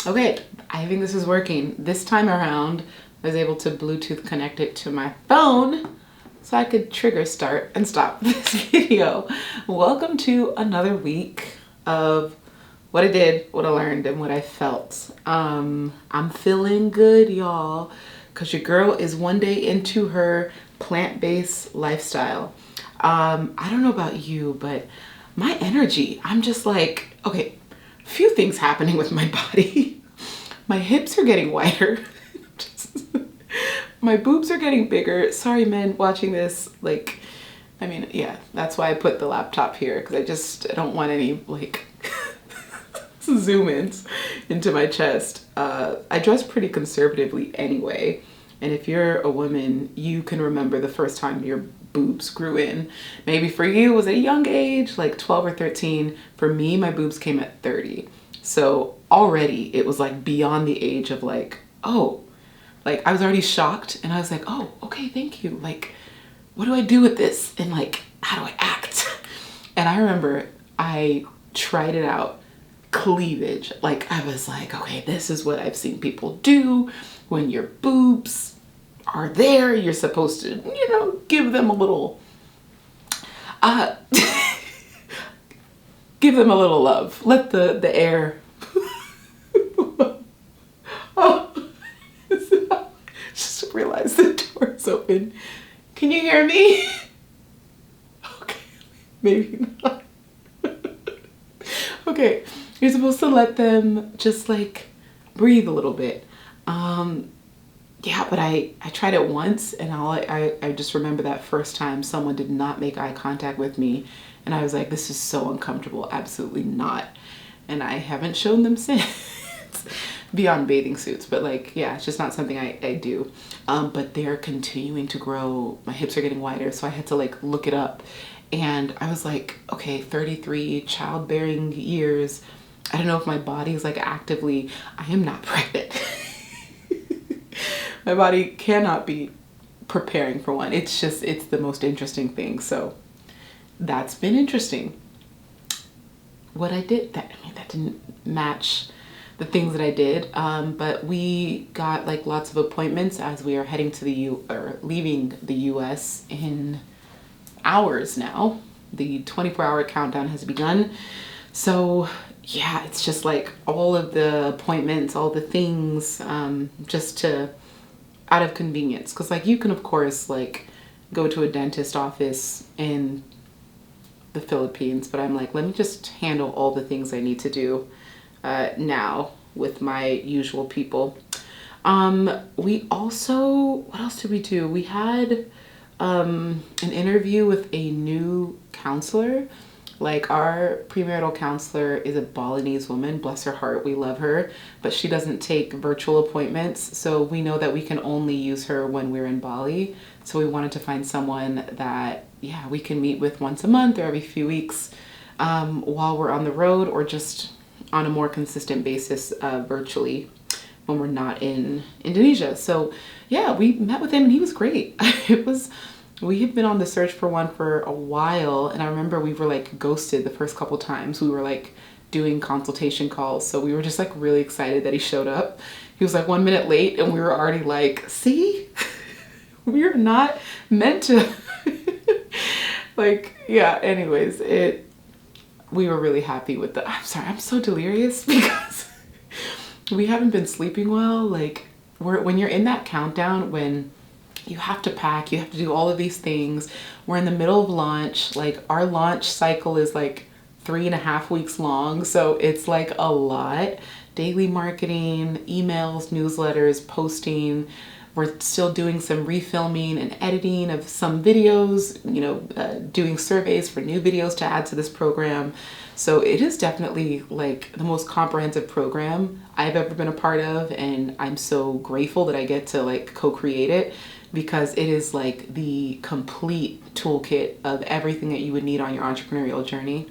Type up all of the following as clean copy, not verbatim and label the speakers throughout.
Speaker 1: Okay, I think this is working. This time around, I was able to Bluetooth connect it to my phone so I could trigger start and stop this video. Welcome to another week of what I did, what I learned, and what I felt. I'm feeling good, y'all, because your girl is one day into her plant-based lifestyle. I don't know about you, but my energy, I'm just like, okay, few things happening with my body. My hips are getting wider. My boobs are getting bigger. Sorry, men watching this. Like, I mean, yeah, that's why I put the laptop here, because I don't want any, like, zoom ins into my chest. I dress pretty conservatively anyway. And if you're a woman, you can remember the first time your boobs grew in. Maybe for you it was at a young age, like 12 or 13. For me, my boobs came at 30. So already it was like beyond the age of like, oh, like I was already shocked and I was like, oh, okay, thank you. Like, what do I do with this? And like, how do I act? And I remember I tried it out, cleavage. Like I was like, okay, this is what I've seen people do when your boobs are there. You're supposed to, give them a little, uh, give them a little love. Let the air. Oh, just realized the door is open. Can you hear me? Okay, maybe not. Okay, you're supposed to let them just like breathe a little bit. Yeah, but I tried it once and I just remember that first time someone did not make eye contact with me and I was like, this is so uncomfortable. Absolutely not. And I haven't shown them since. Beyond bathing suits, but like, yeah, it's just not something I do. But they're continuing to grow. My hips are getting wider, so I had to like look it up. And I was like, okay, 33 childbearing years. I don't know if my body is like actively, I am not pregnant. My body cannot be preparing for one. It's the most interesting thing. So that's been interesting. What I did, that didn't match the things that I did. But we got like lots of appointments as we are heading to leaving the US in hours now. The 24-hour countdown has begun. So yeah, it's just like all of the appointments, all the things, out of convenience. Cause like you can of course like go to a dentist office in the Philippines, but I'm like, let me just handle all the things I need to do now with my usual people. We also, what else did we do? We had an interview with a new counselor. Like our premarital counselor is a Balinese woman, bless her heart, we love her, but she doesn't take virtual appointments. So we know that we can only use her when we're in Bali. So we wanted to find someone that, yeah, we can meet with once a month or every few weeks while we're on the road or just on a more consistent basis virtually when we're not in Indonesia. So yeah, we met with him and he was great. We had been on the search for one for a while and I remember we were like ghosted the first couple times. We were like doing consultation calls. So we were just like really excited that he showed up. He was like 1 minute late and we were already like, see, we're not meant to like, yeah, anyways, we were really happy with I'm sorry, I'm so delirious because we haven't been sleeping well. Like when you're in that countdown, when you have to pack, you have to do all of these things. We're in the middle of launch. Like our launch cycle is like 3.5 weeks long. So it's like a lot. Daily marketing, emails, newsletters, posting. We're still doing some refilming and editing of some videos, doing surveys for new videos to add to this program. So it is definitely like the most comprehensive program I've ever been a part of. And I'm so grateful that I get to like co-create it because it is like the complete toolkit of everything that you would need on your entrepreneurial journey.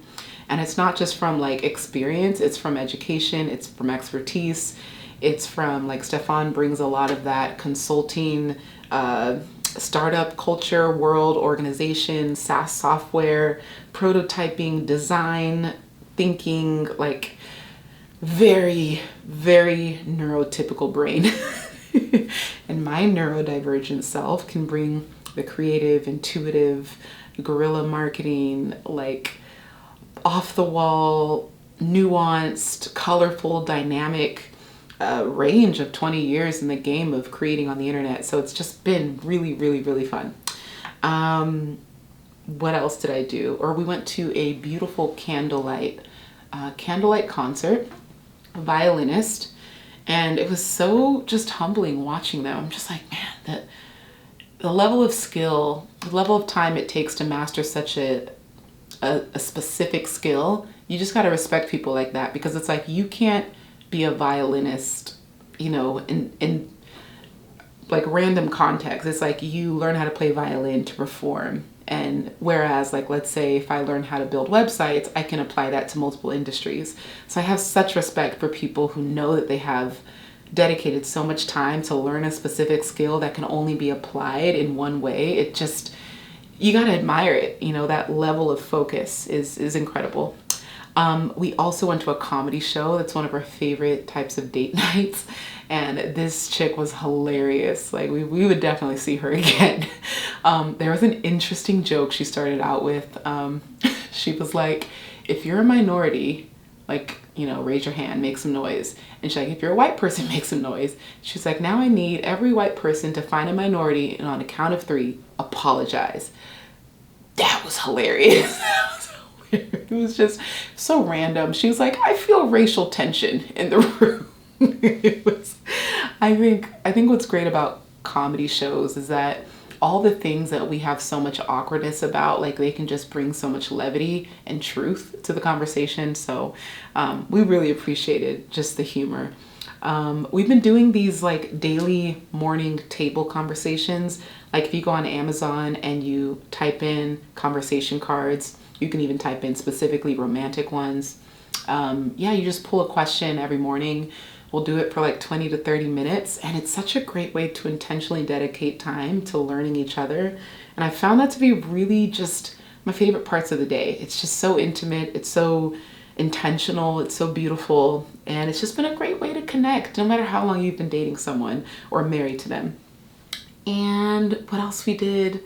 Speaker 1: And it's not just from like experience, it's from education, it's from expertise. It's from like Stefan brings a lot of that consulting, startup culture, world organization, SaaS software, prototyping, design, thinking, like very, very neurotypical brain. And my neurodivergent self can bring the creative, intuitive, guerrilla marketing, like off the wall, nuanced, colorful, dynamic range of 20 years in the game of creating on the internet. So it's just been really, really, really fun. What else did I do? Or we went to a beautiful Candlelight concert, a violinist, and it was so just humbling watching them. I'm just like, man, that the level of skill, the level of time it takes to master such a specific skill, you just got to respect people like that, because it's like you can't be a violinist, you know, in like random context. It's like you learn how to play violin to perform. And whereas, like, let's say if I learn how to build websites, I can apply that to multiple industries. So I have such respect for people who know that they have dedicated so much time to learn a specific skill that can only be applied in one way. It just, you gotta admire it. You know, that level of focus is incredible. We also went to a comedy show. That's one of our favorite types of date nights. And this chick was hilarious. Like we would definitely see her again. There was an interesting joke she started out with. She was like, if you're a minority, like, you know, raise your hand, make some noise. And she's like, if you're a white person, make some noise. She's like, now I need every white person to find a minority and on a count of 3, apologize. That was hilarious. It was just so random. She was like, I feel racial tension in the room. It was, I think what's great about comedy shows is that all the things that we have so much awkwardness about, like they can just bring so much levity and truth to the conversation. So we really appreciated just the humor. We've been doing these like daily morning table conversations. Like if you go on Amazon and you type in conversation cards, you can even type in specifically romantic ones. Yeah, you just pull a question every morning. We'll do it for like 20 to 30 minutes. And it's such a great way to intentionally dedicate time to learning each other. And I found that to be really just my favorite parts of the day. It's just so intimate. It's so intentional. It's so beautiful. And it's just been a great way to connect, no matter how long you've been dating someone or married to them. And what else we did?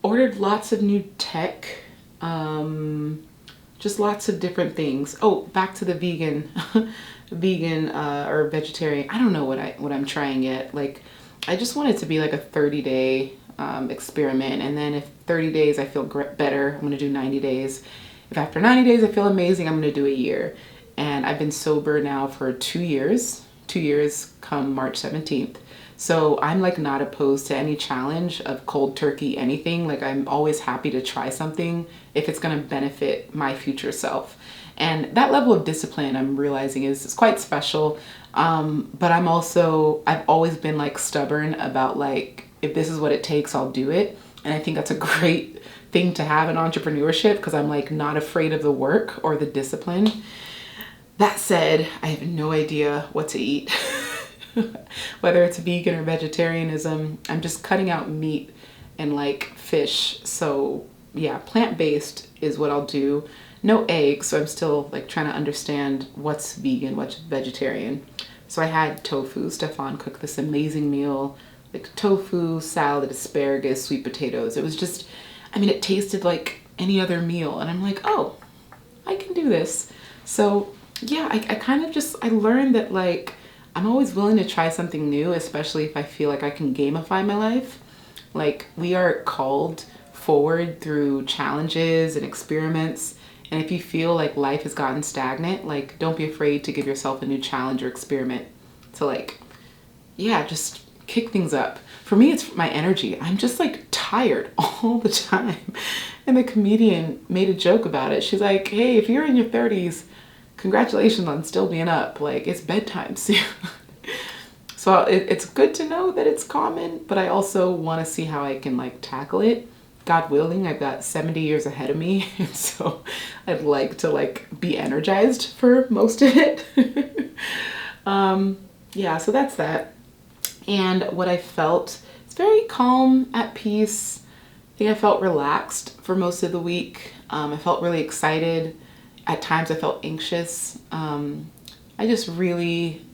Speaker 1: Ordered lots of new tech. Just lots of different things. Oh, back to the vegan, or vegetarian. I don't know what I'm trying yet. Like, I just want it to be like a 30-day experiment. And then if 30 days I feel better, I'm gonna do 90 days. If after 90 days I feel amazing, I'm gonna do a year. And I've been sober now for 2 years. 2 years come March 17th. So I'm like not opposed to any challenge of cold turkey anything. Like I'm always happy to try something if it's going to benefit my future self. And that level of discipline I'm realizing is quite special. But I've always been like stubborn about like, if this is what it takes, I'll do it. And I think that's a great thing to have in entrepreneurship, because I'm like not afraid of the work or the discipline. That said, I have no idea what to eat. Whether it's vegan or vegetarianism, I'm just cutting out meat and like fish. So yeah, plant-based is what I'll do. No eggs, so I'm still like trying to understand what's vegan, what's vegetarian. So I had tofu. Stefan cooked this amazing meal, like tofu, salad, asparagus, sweet potatoes. It was just, I mean, it tasted like any other meal. And I'm like, oh, I can do this. So yeah, I kind of just, I learned that like, I'm always willing to try something new, especially if I feel like I can gamify my life. Like we are called forward through challenges and experiments. And if you feel like life has gotten stagnant, like don't be afraid to give yourself a new challenge or experiment to like, yeah, just kick things up. For me, it's my energy. I'm just like tired all the time. And the comedian made a joke about it. She's like, hey, if you're in your 30s, congratulations on still being up. Like it's bedtime soon. So it's good to know that it's common, but I also want to see how I can like tackle it. God willing, I've got 70 years ahead of me. So I'd like to like be energized for most of it. Yeah, so that's that. And what I felt, it's very calm, at peace. I think I felt relaxed for most of the week. I felt really excited. At times I felt anxious. I've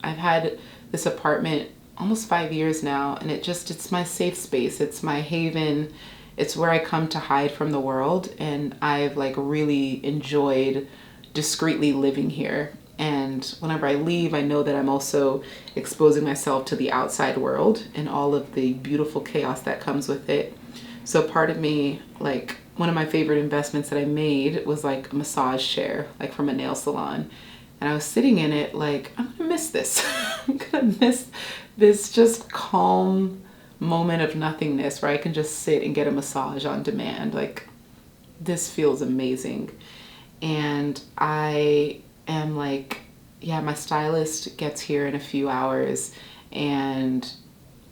Speaker 1: had this apartment almost 5 years now, and it's my safe space. It's my haven. It's where I come to hide from the world. And I've like really enjoyed discreetly living here. And whenever I leave, I know that I'm also exposing myself to the outside world and all of the beautiful chaos that comes with it. So part of me, like one of my favorite investments that I made was like a massage chair, like from a nail salon. And I was sitting in it like, I'm gonna miss this. I'm gonna miss this just calm moment of nothingness where I can just sit and get a massage on demand. Like, this feels amazing. And I am like, yeah, my stylist gets here in a few hours, and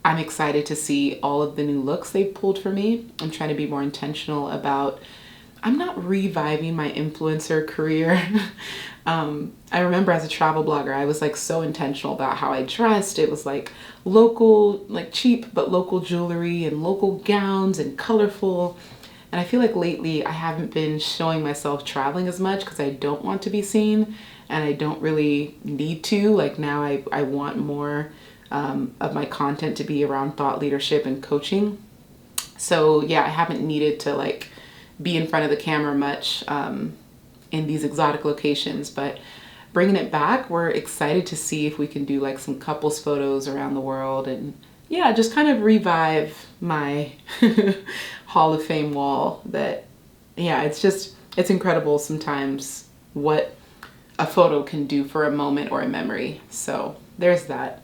Speaker 1: I'm excited to see all of the new looks they've pulled for me. I'm trying to be more intentional about, I'm not reviving my influencer career. I remember as a travel blogger, I was like so intentional about how I dressed. It was like local, like cheap, but local jewelry and local gowns and colorful. And I feel like lately I haven't been showing myself traveling as much because I don't want to be seen, and I don't really need to. Like now I want more of my content to be around thought leadership and coaching. So yeah, I haven't needed to like be in front of the camera much in these exotic locations, but bringing it back, we're excited to see if we can do like some couples photos around the world, and yeah, just kind of revive my Hall of Fame wall. That, yeah, it's incredible sometimes what a photo can do for a moment or a memory. So there's that.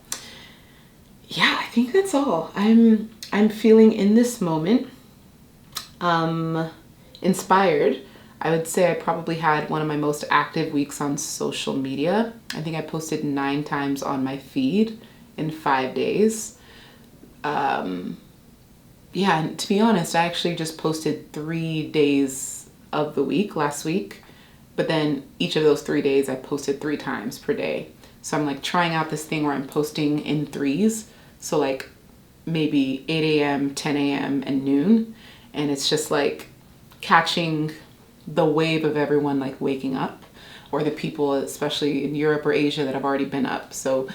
Speaker 1: Yeah, I think that's all. I'm feeling in this moment inspired. I would say I probably had one of my most active weeks on social media. I think I posted 9 times on my feed in 5 days. Yeah, and to be honest, I actually just posted 3 days of the week last week, but then each of those 3 days I posted 3 times per day. So I'm like trying out this thing where I'm posting in threes. So like maybe 8 a.m., 10 a.m., and noon. And it's just like catching the wave of everyone like waking up, or the people, especially in Europe or Asia, that have already been up. So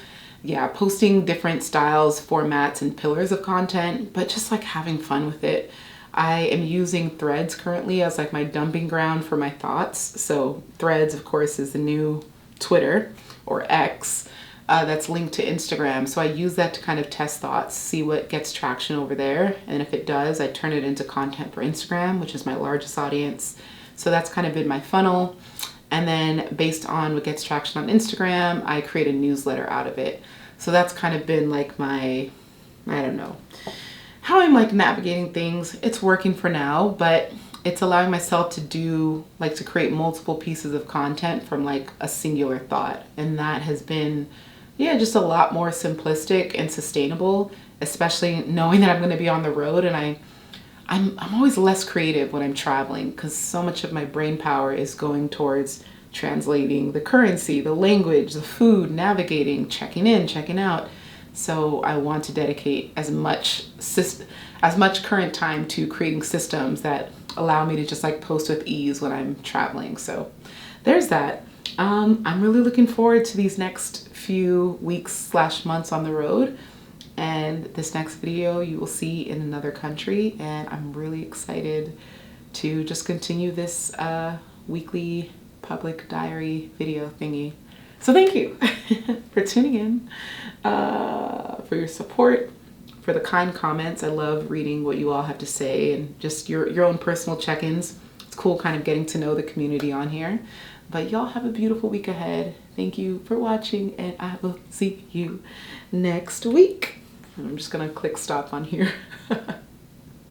Speaker 1: yeah, posting different styles, formats, and pillars of content, but just like having fun with it. I am using Threads currently as like my dumping ground for my thoughts. So Threads, of course, is the new Twitter or X that's linked to Instagram. So I use that to kind of test thoughts, see what gets traction over there. And if it does, I turn it into content for Instagram, which is my largest audience. So that's kind of been my funnel. And then based on what gets traction on Instagram, I create a newsletter out of it. So that's kind of been like my, I don't know, how I'm like navigating things. It's working for now, but it's allowing myself to do, like to create multiple pieces of content from like a singular thought. And that has been, yeah, just a lot more simplistic and sustainable, especially knowing that I'm going to be on the road, and I'm always less creative when I'm traveling because so much of my brain power is going towards translating the currency, the language, the food, navigating, checking in, checking out. So I want to dedicate as much current time to creating systems that allow me to just like post with ease when I'm traveling. So there's that. I'm really looking forward to these next few weeks / months on the road. And this next video you will see in another country, and I'm really excited to just continue this weekly public diary video thingy. So thank you for tuning in, for your support, for the kind comments. I love reading what you all have to say and just your own personal check-ins. It's cool kind of getting to know the community on here. But y'all have a beautiful week ahead. Thank you for watching, and I will see you next week. I'm just gonna click stop on here.